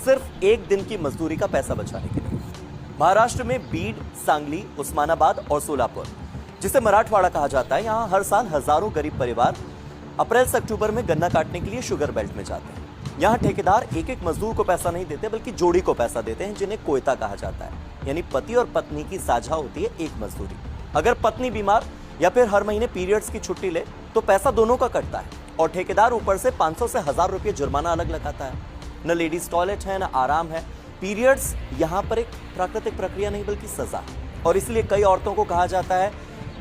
सिर्फ एक दिन की मजदूरी का पैसा बचाने के लिए। महाराष्ट्र में बीड, सांगली, उस्मानाबाद और सोलापुर, जिसे मराठवाड़ा कहा जाता है, यहां हर साल हजारों गरीब परिवार अप्रैल से अक्टूबर में गन्ना काटने के लिए शुगर बेल्ट में जाते हैं। यहाँ ठेकेदार एक एक मजदूर को पैसा नहीं देते, बल्कि जोड़ी को पैसा देते हैं, जिन्हें कोयता कहा जाता है। यानी पति और पत्नी की साझा होती है एक मजदूरी। अगर पत्नी बीमार या फिर हर महीने पीरियड्स की छुट्टी ले तो पैसा दोनों का कटता है और ठेकेदार ऊपर से 500 से 1000 रुपये जुर्माना अलग लगाता है। न लेडीज टॉयलेट है, न आराम है। पीरियड्स यहाँ पर एक प्राकृतिक प्रक्रिया नहीं बल्कि सजा है। और इसलिए कई औरतों को कहा जाता है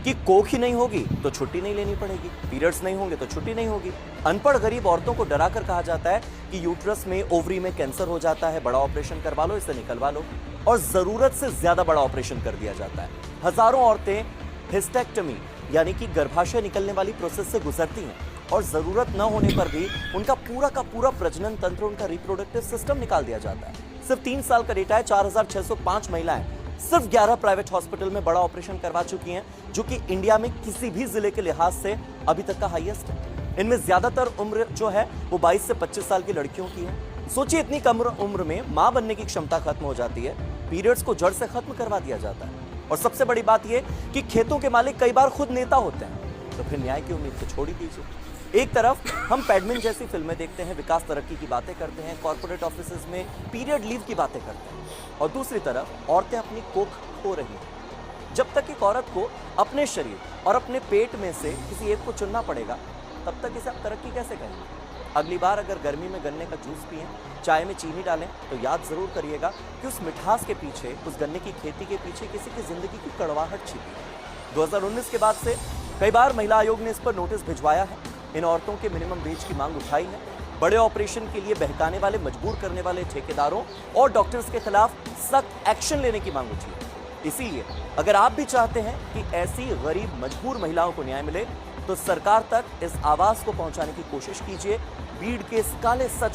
कि कोख ही नहीं होगी तो छुट्टी नहीं लेनी पड़ेगी, पीरियड्स नहीं होंगे तो छुट्टी नहीं होगी। अनपढ़ गरीब औरतों को डराकर कहा जाता है कि यूट्रस में, ओवरी में कैंसर हो जाता है, बड़ा ऑपरेशन करवा लो, इसे निकलवा लो। और जरूरत से ज्यादा बड़ा ऑपरेशन कर दिया जाता है। हजारों औरतें हिस्टेक्टमी यानी कि गर्भाशय निकलने वाली प्रोसेस से गुजरती हैं और जरूरत न होने पर भी उनका पूरा का पूरा प्रजनन तंत्र, उनका रिप्रोडक्टिव सिस्टम निकाल दिया जाता है। सिर्फ 3 साल का डेटा है, 4605 महिलाएं सिर्फ 11 प्राइवेट हॉस्पिटल में बड़ा ऑपरेशन करवा चुकी हैं, जो कि इंडिया में किसी भी जिले के लिहाज से अभी तक का हाईएस्ट है। इनमें ज्यादातर उम्र जो है वो 22 से 25 साल की लड़कियों की है। सोचिए, इतनी कम उम्र में मां बनने की क्षमता खत्म हो जाती है, पीरियड्स को जड़ से खत्म करवा दिया जाता है। और सबसे बड़ी बात यह कि खेतों के मालिक कई बार खुद नेता होते हैं, तो फिर न्याय की उम्मीद तो छोड़ ही दीजिए। एक तरफ हम पैडमिन जैसी फिल्में देखते हैं, विकास तरक्की की बातें करते हैं, कॉर्पोरेट ऑफिसेज में पीरियड लीव की बातें करते हैं, और दूसरी तरफ औरतें अपनी कोख खो रही हैं। जब तक एक औरत को अपने शरीर और अपने पेट में से किसी एक को चुनना पड़ेगा, तब तक इसे आप तरक्की कैसे करेंगे? अगली बार अगर गर्मी में गन्ने का जूस पिएं, चाय में चीनी डालें, तो याद जरूर करिएगा कि उस मिठास के पीछे, उस गन्ने की खेती के पीछे किसी की जिंदगी की कड़वाहट छिपी है। 2019 के बाद से कई बार महिला आयोग ने इस पर नोटिस भिजवाया है। इन औरतों के मिनिमम वेज की मांग उठाई है। बड़े ऑपरेशन के लिए बहकाने वाले, मजबूर करने वाले ठेकेदारों और डॉक्टर्स के खिलाफ सख्त एक्शन लेने की मांग उठी है। इसीलिए अगर आप भी चाहते हैं कि ऐसी गरीब मजबूर महिलाओं को न्याय मिले, तो सरकार तक इस आवाज को पहुंचाने की कोशिश कीजिए। बीड के इस काले सच